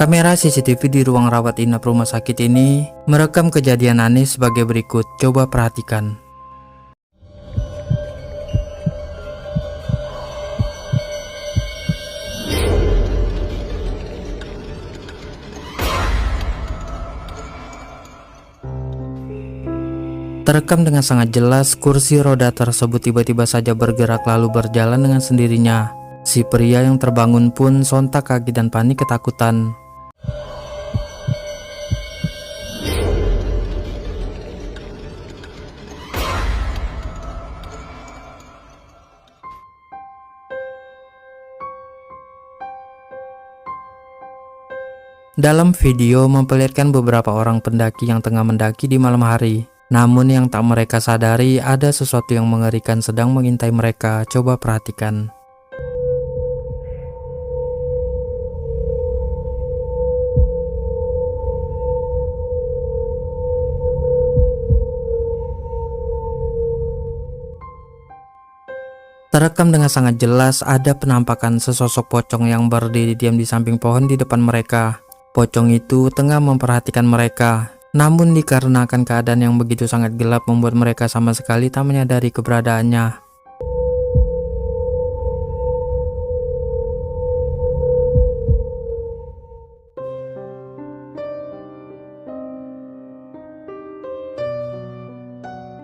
Kamera CCTV di ruang rawat inap rumah sakit ini merekam kejadian aneh sebagai berikut. Coba perhatikan. Terekam dengan sangat jelas, kursi roda tersebut tiba-tiba saja bergerak lalu berjalan dengan sendirinya. Si pria yang terbangun pun sontak kaget dan panik ketakutan. Dalam video memperlihatkan beberapa orang pendaki yang tengah mendaki di malam hari. Namun yang tak mereka sadari ada sesuatu yang mengerikan sedang mengintai mereka. Coba perhatikan. Terekam dengan sangat jelas ada penampakan sesosok pocong yang berdiri diam di samping pohon di depan mereka. Pocong itu tengah memperhatikan mereka. Namun dikarenakan keadaan yang begitu sangat gelap membuat mereka sama sekali tak menyadari keberadaannya.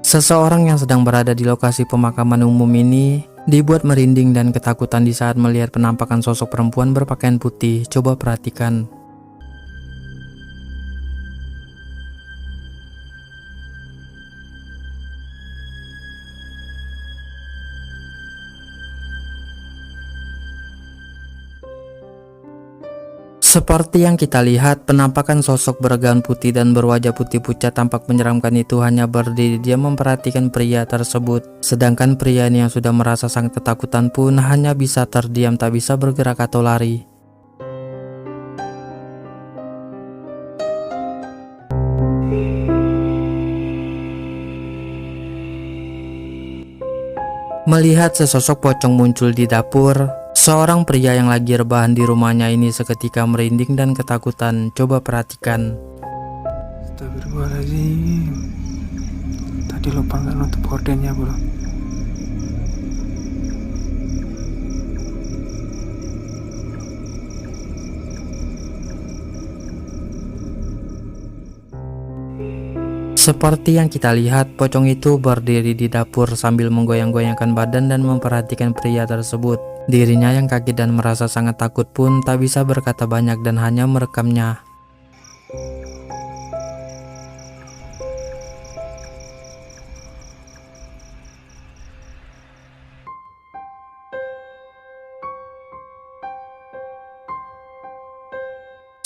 Seseorang yang sedang berada di lokasi pemakaman umum ini dibuat merinding dan ketakutan di saat melihat penampakan sosok perempuan berpakaian putih. Coba perhatikan. Seperti yang kita lihat, penampakan sosok bergaun putih dan berwajah putih pucat tampak menyeramkan itu hanya berdiri diam memperhatikan pria tersebut. Sedangkan pria ini yang sudah merasa sangat ketakutan pun hanya bisa terdiam, tak bisa bergerak atau lari. Melihat sesosok pocong muncul di dapur, seorang pria yang lagi rebahan di rumahnya ini seketika merinding dan ketakutan. Coba perhatikan. Astagfirullahaladzim. Tadi lupa nggak nutup gordennya, bro. Seperti yang kita lihat, pocong itu berdiri di dapur sambil menggoyang-goyangkan badan dan memperhatikan pria tersebut. Dirinya yang kaget dan merasa sangat takut pun tak bisa berkata banyak dan hanya merekamnya.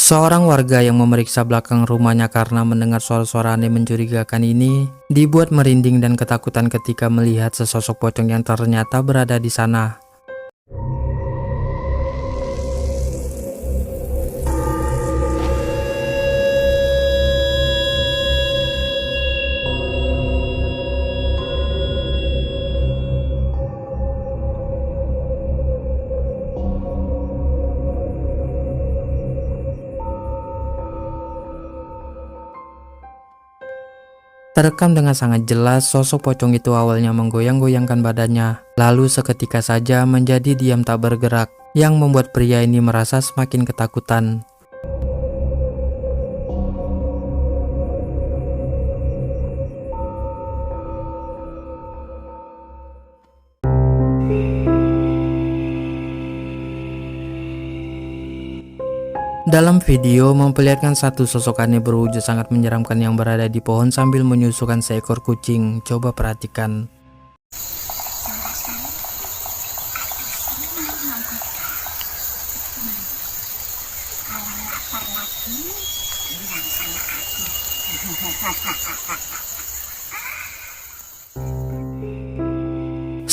Seorang warga yang memeriksa belakang rumahnya karena mendengar suara-suara aneh mencurigakan ini dibuat merinding dan ketakutan ketika melihat sesosok pocong yang ternyata berada di sana. Terekam dengan sangat jelas, sosok pocong itu awalnya menggoyang-goyangkan badannya, lalu seketika saja menjadi diam tak bergerak, yang membuat pria ini merasa semakin ketakutan. Dalam video memperlihatkan satu sosok aneh berwujud sangat menyeramkan yang berada di pohon sambil menyusukan seekor kucing. Coba perhatikan.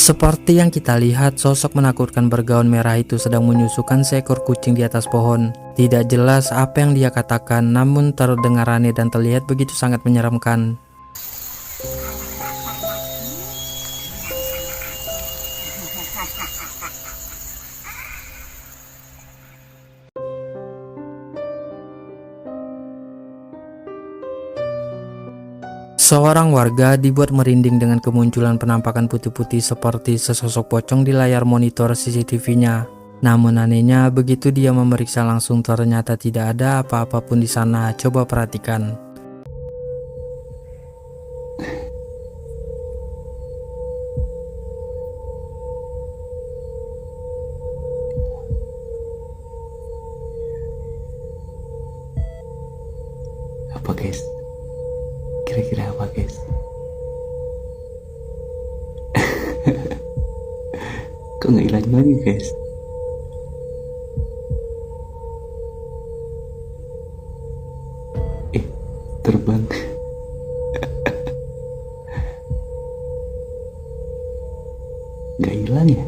Seperti yang kita lihat, sosok menakutkan bergaun merah itu sedang menyusukan seekor kucing di atas pohon. Tidak jelas apa yang dia katakan, namun terdengar aneh dan terlihat begitu sangat menyeramkan. Seorang warga dibuat merinding dengan kemunculan penampakan putih-putih seperti sesosok pocong di layar monitor CCTV-nya. Namun anehnya, begitu dia memeriksa langsung ternyata tidak ada apa-apa pun di sana. Coba perhatikan. Apa guys? Kira-kira apa guys? Kok nggak hilang lagi guys? Terbang. Nggak hilang ya?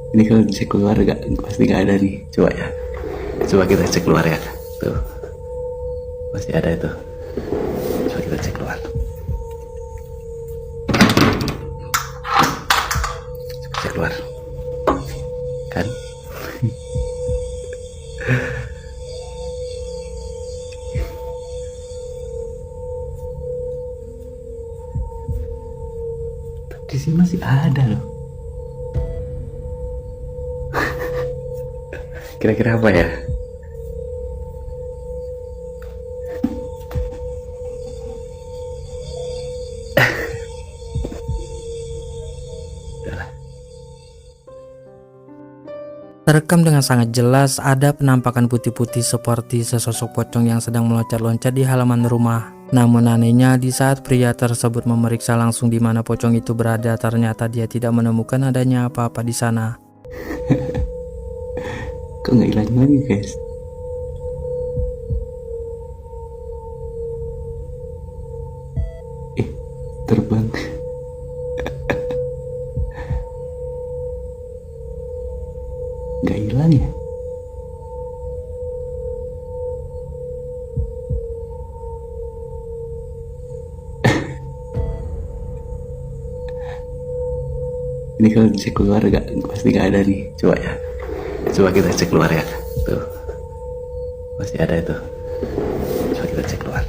Ini kalau dicek keluar pasti nggak ada nih. Coba ya. Coba kita cek keluar ya. Tuh. Masih ada itu. Coba kita cek keluar. Coba cek keluar. Kan? Di sini masih ada loh. Kira-kira apa ya? Terekam dengan sangat jelas ada penampakan putih-putih seperti sesosok pocong yang sedang meloncat-loncat di halaman rumah. Namun anehnya, di saat pria tersebut memeriksa langsung di mana pocong itu berada, ternyata dia tidak menemukan adanya apa-apa di sana. Kok nggak hilang lagi guys? Terbang. Nggak hilang ya? Ini kalau dicek keluar pasti nggak ada nih. Coba ya. Coba kita cek keluar ya. Tuh. Masih ada itu. Coba kita cek keluar.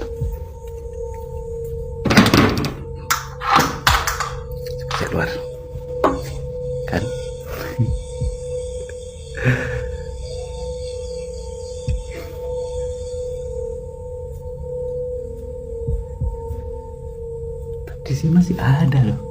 Coba cek keluar. Kan? Di sini masih ada loh.